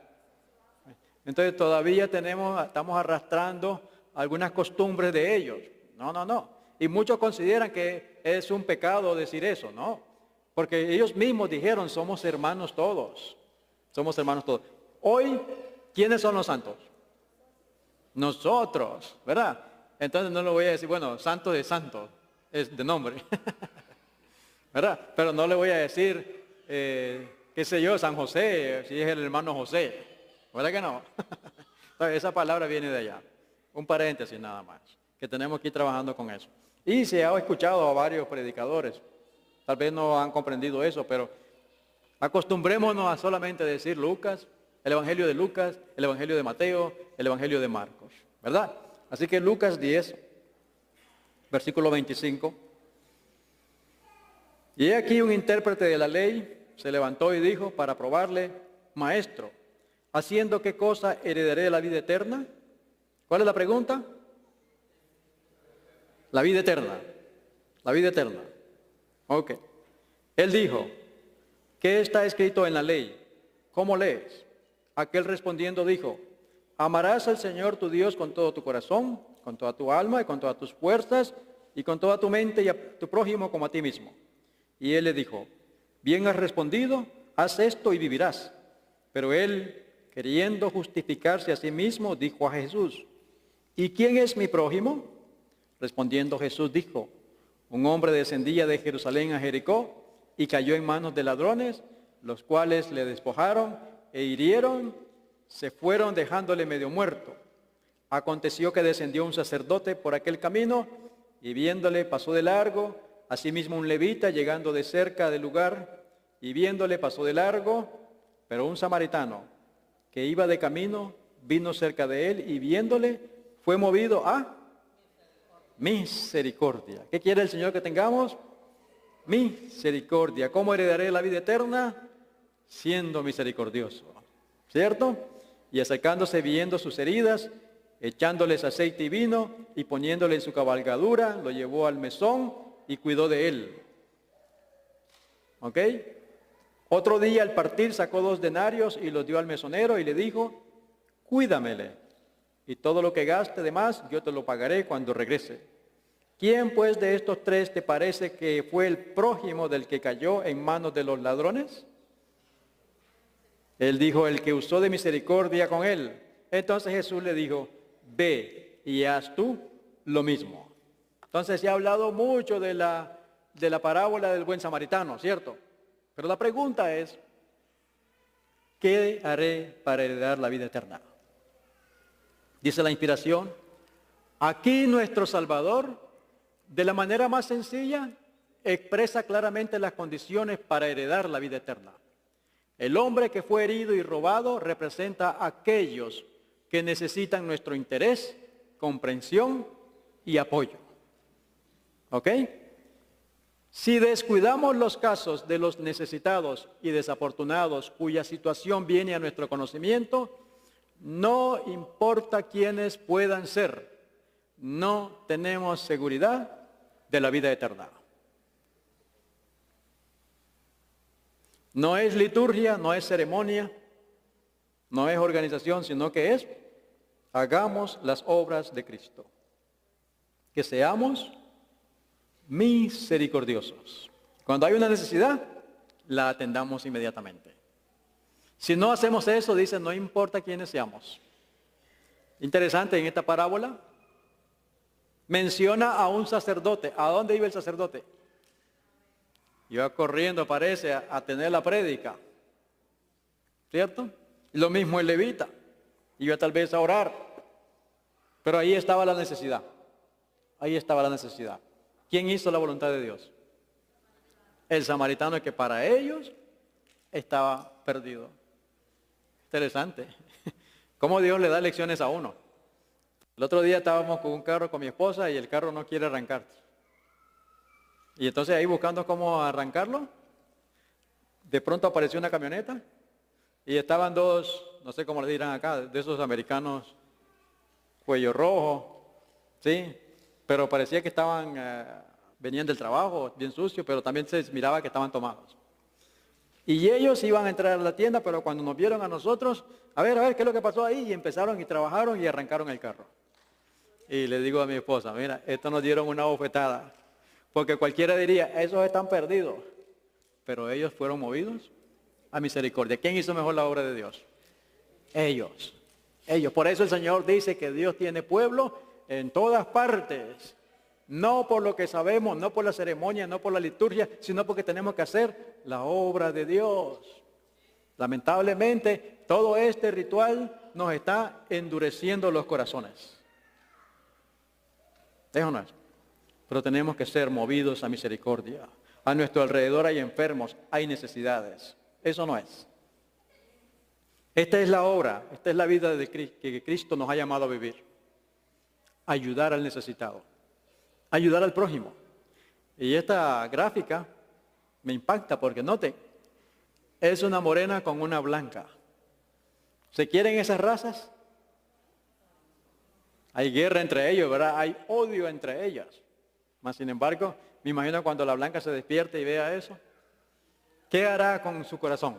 Entonces todavía estamos arrastrando algunas costumbres de ellos. No. Y muchos consideran que es un pecado decir eso, ¿no? Porque ellos mismos dijeron, somos hermanos todos. Somos hermanos todos. Hoy, ¿quiénes son los santos? Nosotros, ¿verdad? Entonces no le voy a decir, bueno, santo de santo, es de nombre. ¿Verdad? Pero no le voy a decir, qué sé yo, San José, si es el hermano José. ¿Verdad que no? Esa palabra viene de allá. Un paréntesis nada más, que tenemos que ir trabajando con eso. Y se ha escuchado a varios predicadores, tal vez no han comprendido eso, pero acostumbrémonos a solamente decir Lucas, el Evangelio de Lucas, el Evangelio de Mateo, el Evangelio de Marcos, ¿verdad? Así que Lucas 10, versículo 25. Y he aquí un intérprete de la ley se levantó y dijo para probarle, maestro, ¿haciendo qué cosa heredaré la vida eterna? ¿Cuál es la pregunta? La vida eterna. La vida eterna. Ok. Él dijo, ¿qué está escrito en la ley? ¿Cómo lees? Aquel respondiendo dijo, amarás al Señor tu Dios con todo tu corazón, con toda tu alma y con todas tus fuerzas y con toda tu mente y a tu prójimo como a ti mismo. Y él le dijo, bien has respondido, haz esto y vivirás. Pero él, queriendo justificarse a sí mismo, dijo a Jesús, ¿y quién es mi prójimo? Respondiendo Jesús dijo, un hombre descendía de Jerusalén a Jericó y cayó en manos de ladrones, los cuales le despojaron e hirieron, se fueron dejándole medio muerto. Aconteció que descendió un sacerdote por aquel camino y viéndole pasó de largo. Asimismo un levita llegando de cerca del lugar y viéndole pasó de largo, pero un samaritano que iba de camino vino cerca de él y viéndole fue movido a misericordia. ¿Qué quiere el Señor que tengamos? Misericordia. ¿Cómo heredaré la vida eterna? Siendo misericordioso. ¿Cierto? Y acercándose viendo sus heridas, echándoles aceite y vino y poniéndole en su cabalgadura, lo llevó al mesón y cuidó de él. ¿Ok? Otro día al partir sacó 2 denarios y los dio al mesonero y le dijo, cuídamele, y todo lo que gaste de más yo te lo pagaré cuando regrese. ¿Quién pues de estos 3 te parece que fue el prójimo del que cayó en manos de los ladrones? Él dijo, el que usó de misericordia con él. Entonces Jesús le dijo, ve y haz tú lo mismo. Entonces se ha hablado mucho de la parábola del buen samaritano, ¿cierto? Pero la pregunta es, ¿qué haré para heredar la vida eterna? Dice la inspiración, aquí nuestro Salvador, de la manera más sencilla, expresa claramente las condiciones para heredar la vida eterna. El hombre que fue herido y robado representa a aquellos que necesitan nuestro interés, comprensión y apoyo. ¿Ok? Si descuidamos los casos de los necesitados y desafortunados cuya situación viene a nuestro conocimiento, no importa quiénes puedan ser, no tenemos seguridad de la vida eterna. No es liturgia, no es ceremonia, no es organización, sino que es, hagamos las obras de Cristo. Que seamos misericordiosos. Cuando hay una necesidad, la atendamos inmediatamente. Si no hacemos eso, dice, no importa quiénes seamos. Interesante, en esta parábola, menciona a un sacerdote. ¿A dónde iba el sacerdote? Iba corriendo, parece, a tener la prédica. ¿Cierto? Y lo mismo el levita. Iba tal vez a orar. Pero ahí estaba la necesidad. Ahí estaba la necesidad. ¿Quién hizo la voluntad de Dios? El samaritano, que para ellos estaba perdido. Interesante. ¿Cómo Dios le da lecciones a uno? El otro día estábamos con un carro con mi esposa y el carro no quiere arrancar. Y entonces ahí buscando cómo arrancarlo, de pronto apareció una camioneta y estaban dos, no sé cómo le dirán acá, de esos americanos cuello rojo, ¿sí? Pero parecía que venían del trabajo, bien sucio, pero también se miraba que estaban tomados. Y ellos iban a entrar a la tienda, pero cuando nos vieron a nosotros, a ver, ¿qué es lo que pasó ahí? Y empezaron y trabajaron y arrancaron el carro. Y le digo a mi esposa, mira, esto nos dieron una bofetada. Porque cualquiera diría, esos están perdidos. Pero ellos fueron movidos a misericordia. ¿Quién hizo mejor la obra de Dios? Ellos. Por eso el Señor dice que Dios tiene pueblo en todas partes. No por lo que sabemos, no por la ceremonia, no por la liturgia, sino porque tenemos que hacer la obra de Dios. Lamentablemente, todo este ritual nos está endureciendo los corazones. ¿Eso no es? Pero tenemos que ser movidos a misericordia. A nuestro alrededor hay enfermos, hay necesidades. Eso no es. Esta es la obra, esta es la vida que Cristo nos ha llamado a vivir. Ayudar al necesitado. Ayudar al prójimo. Y esta gráfica me impacta porque noten, es una morena con una blanca. ¿Se quieren esas razas? Hay guerra entre ellos, ¿verdad? Hay odio entre ellas. Mas, sin embargo, me imagino cuando la blanca se despierte y vea eso, ¿qué hará con su corazón?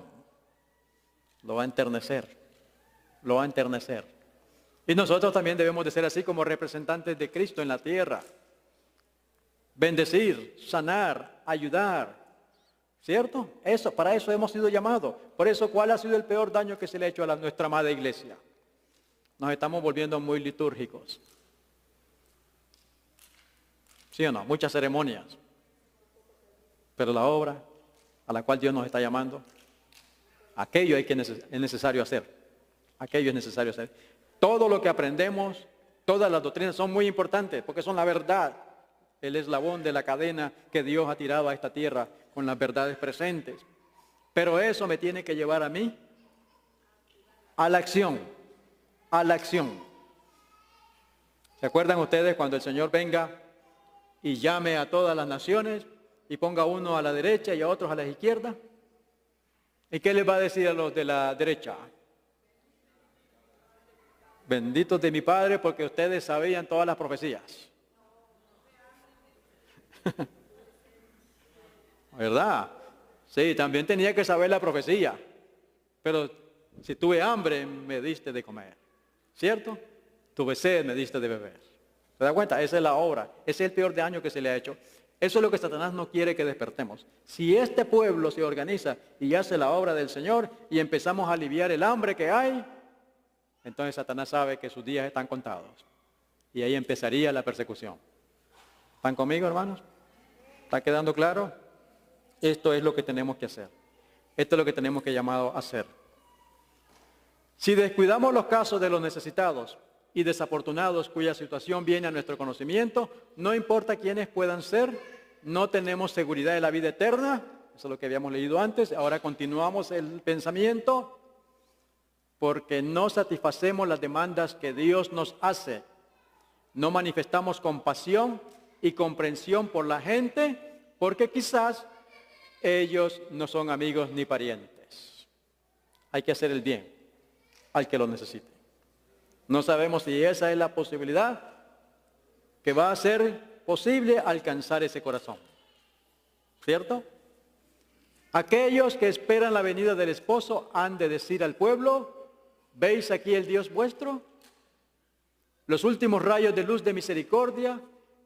Lo va a enternecer. Lo va a enternecer. Y nosotros también debemos de ser así como representantes de Cristo en la tierra. Bendecir, sanar, ayudar. ¿Cierto? Para eso hemos sido llamados. Por eso, ¿cuál ha sido el peor daño que se le ha hecho a nuestra amada iglesia? Nos estamos volviendo muy litúrgicos. ¿Sí o no? Muchas ceremonias. Pero la obra a la cual Dios nos está llamando, aquello es necesario hacer. Aquello es necesario hacer. Todo lo que aprendemos, todas las doctrinas son muy importantes porque son la verdad. El eslabón de la cadena que Dios ha tirado a esta tierra con las verdades presentes. Pero eso me tiene que llevar a mí a la acción. A la acción. ¿Se acuerdan ustedes cuando el Señor venga y llame a todas las naciones y ponga a uno a la derecha y a otros a la izquierda? ¿Y qué les va a decir a los de la derecha? Benditos de mi Padre porque ustedes sabían todas las profecías. ¿Verdad? Sí, también tenía que saber la profecía. Pero si tuve hambre, me diste de comer. ¿Cierto? Tuve sed, me diste de beber. ¿Se da cuenta? Esa es la obra. Ese es el peor daño que se le ha hecho. Eso es lo que Satanás no quiere que despertemos. Si este pueblo se organiza y hace la obra del Señor y empezamos a aliviar el hambre que hay, entonces Satanás sabe que sus días están contados. Y ahí empezaría la persecución. ¿Están conmigo, hermanos? ¿Está quedando claro? Esto es lo que tenemos que hacer. Esto es lo que tenemos que llamar a hacer. Si descuidamos los casos de los necesitados y desafortunados cuya situación viene a nuestro conocimiento, no importa quiénes puedan ser, no tenemos seguridad de la vida eterna. Eso es lo que habíamos leído antes. Ahora continuamos el pensamiento, porque no satisfacemos las demandas que Dios nos hace. No manifestamos compasión y comprensión por la gente, porque quizás ellos no son amigos ni parientes. Hay que hacer el bien al que lo necesite. No sabemos si esa es la posibilidad que va a ser posible alcanzar ese corazón. ¿Cierto? Aquellos que esperan la venida del esposo han de decir al pueblo: ¿veis aquí el Dios vuestro? Los últimos rayos de luz de misericordia,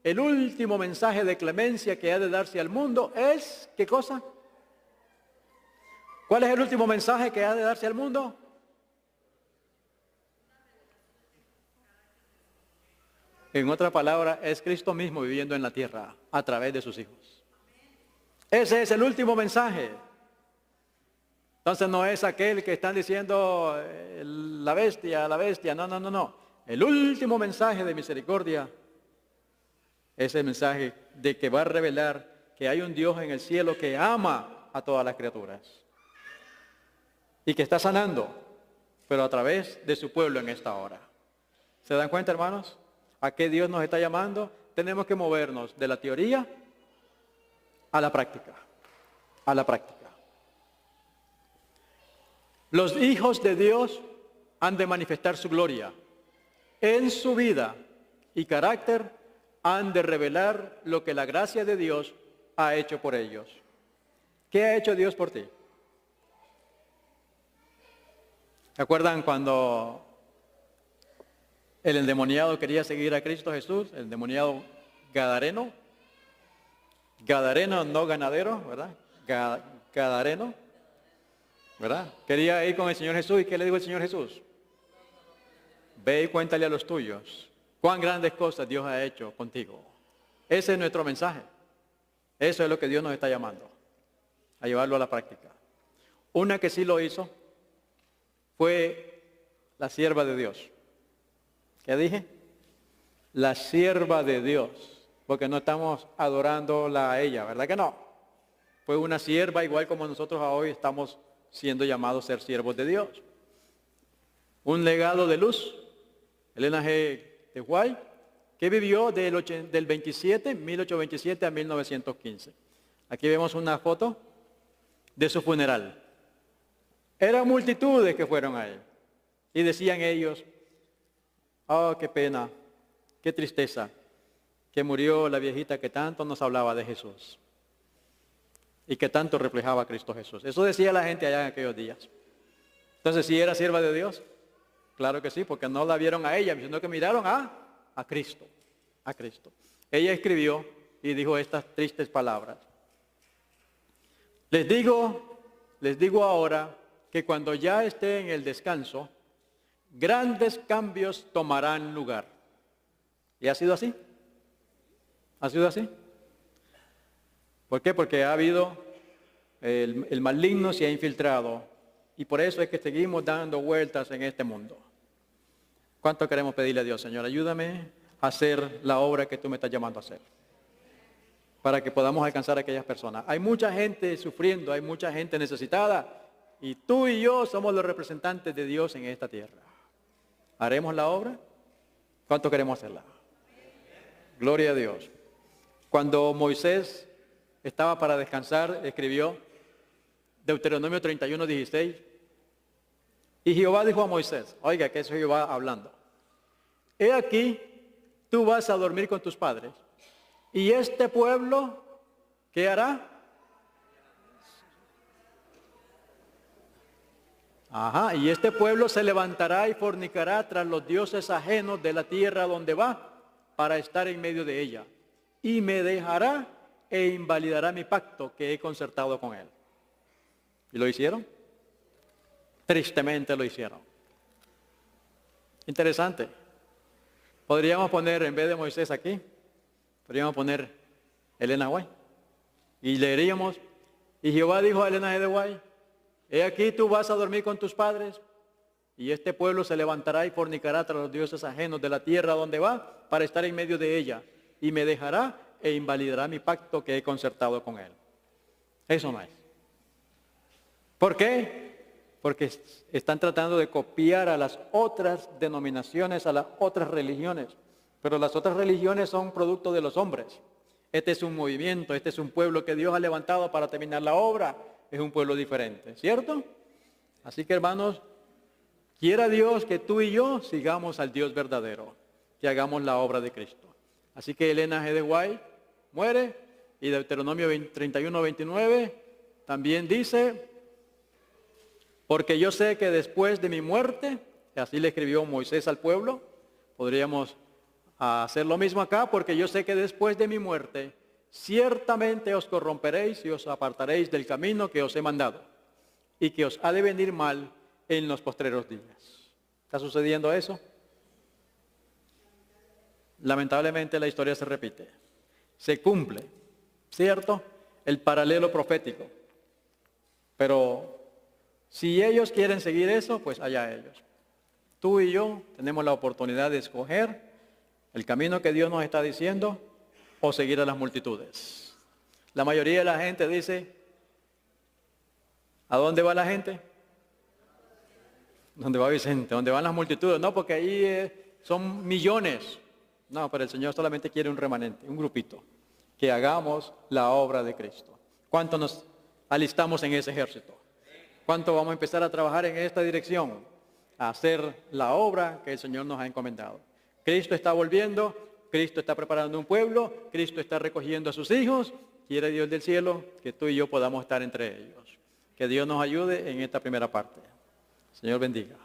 el último mensaje de clemencia que ha de darse al mundo es, ¿qué cosa? ¿Cuál es el último mensaje que ha de darse al mundo? En otra palabra, es Cristo mismo viviendo en la tierra a través de sus hijos. Ese es el último mensaje. Entonces no es aquel que están diciendo la bestia, no. El último mensaje de misericordia es el mensaje de que va a revelar que hay un Dios en el cielo que ama a todas las criaturas y que está sanando, pero a través de su pueblo en esta hora. ¿Se dan cuenta, hermanos? ¿A qué Dios nos está llamando? Tenemos que movernos de la teoría a la práctica. A la práctica. Los hijos de Dios han de manifestar su gloria. En su vida y carácter han de revelar lo que la gracia de Dios ha hecho por ellos. ¿Qué ha hecho Dios por ti? ¿Se acuerdan cuando el endemoniado quería seguir a Cristo Jesús? El endemoniado gadareno. Gadareno, no ganadero, ¿verdad? Gadareno, ¿verdad? Quería ir con el Señor Jesús. ¿Y qué le dijo el Señor Jesús? Ve y cuéntale a los tuyos cuán grandes cosas Dios ha hecho contigo. Ese es nuestro mensaje. Eso es lo que Dios nos está llamando, a llevarlo a la práctica. Una que sí lo hizo fue la sierva de Dios. ¿Qué dije? La sierva de Dios, porque no estamos adorándola a ella, ¿verdad que no? Fue una sierva igual como nosotros hoy estamos siendo llamados a ser siervos de Dios. Un legado de luz, Elena G. de White, que vivió del 1827 a 1915. Aquí vemos una foto de su funeral. Eran multitudes que fueron a él. Y decían ellos: oh, qué pena, qué tristeza, que murió la viejita que tanto nos hablaba de Jesús y que tanto reflejaba a Cristo Jesús. Eso decía la gente allá en aquellos días. Entonces, ¿sí era sierva de Dios? Claro que sí, porque no la vieron a ella, sino que miraron a Cristo, a Cristo. Ella escribió y dijo estas tristes palabras: les digo ahora que cuando ya esté en el descanso, grandes cambios tomarán lugar. ¿Y ha sido así? ¿Ha sido así? ¿Por qué? Porque ha habido, el maligno se ha infiltrado, y por eso es que seguimos dando vueltas en este mundo. ¿Cuánto queremos pedirle a Dios? Señor, ayúdame a hacer la obra que tú me estás llamando a hacer, para que podamos alcanzar a aquellas personas. Hay mucha gente sufriendo, hay mucha gente necesitada, y tú y yo somos los representantes de Dios en esta tierra. ¿Haremos la obra? ¿Cuánto queremos hacerla? Gloria a Dios. Cuando Moisés estaba para descansar, escribió Deuteronomio 31:16. Y Jehová dijo a Moisés, oiga, que es Jehová hablando: he aquí, tú vas a dormir con tus padres, y este pueblo, ¿qué hará? Y este pueblo se levantará y fornicará tras los dioses ajenos de la tierra donde va, para estar en medio de ella. Y me dejará e invalidará mi pacto que he concertado con él. ¿Y lo hicieron? Tristemente lo hicieron. Interesante. Podríamos poner, en vez de Moisés aquí, podríamos poner Elena White. Y leeríamos, y Jehová dijo a Elena de White, he aquí tú vas a dormir con tus padres, y este pueblo se levantará y fornicará tras los dioses ajenos de la tierra donde va, para estar en medio de ella, y me dejará e invalidará mi pacto que he concertado con él. Eso no es. ¿Por qué? Porque están tratando de copiar a las otras denominaciones, a las otras religiones. Pero las otras religiones son producto de los hombres. Este es un movimiento, este es un pueblo que Dios ha levantado para terminar la obra. Es un pueblo diferente, ¿cierto? Así que, hermanos, quiera Dios que tú y yo sigamos al Dios verdadero, que hagamos la obra de Cristo. Así que Elena G. de White muere, y Deuteronomio 31:29 también dice, porque yo sé que después de mi muerte, así le escribió Moisés al pueblo, podríamos hacer lo mismo acá, porque yo sé que después de mi muerte, ciertamente os corromperéis y os apartaréis del camino que os he mandado, y que os ha de venir mal en los postreros días. ¿Está sucediendo eso? Lamentablemente la historia se repite. Se cumple, ¿cierto? El paralelo profético. Pero si ellos quieren seguir eso, pues allá ellos. Tú y yo tenemos la oportunidad de escoger el camino que Dios nos está diciendo o seguir a las multitudes. La mayoría de la gente dice, ¿a dónde va la gente? ¿Dónde va Vicente? ¿Dónde van las multitudes? No, porque ahí son millones. No, pero el Señor solamente quiere un remanente, un grupito, que hagamos la obra de Cristo. ¿Cuánto nos alistamos en ese ejército? ¿Cuánto vamos a empezar a trabajar en esta dirección? A hacer la obra que el Señor nos ha encomendado. Cristo está volviendo, Cristo está preparando un pueblo, Cristo está recogiendo a sus hijos. Quiere Dios del cielo que tú y yo podamos estar entre ellos. Que Dios nos ayude en esta primera parte. Señor bendiga.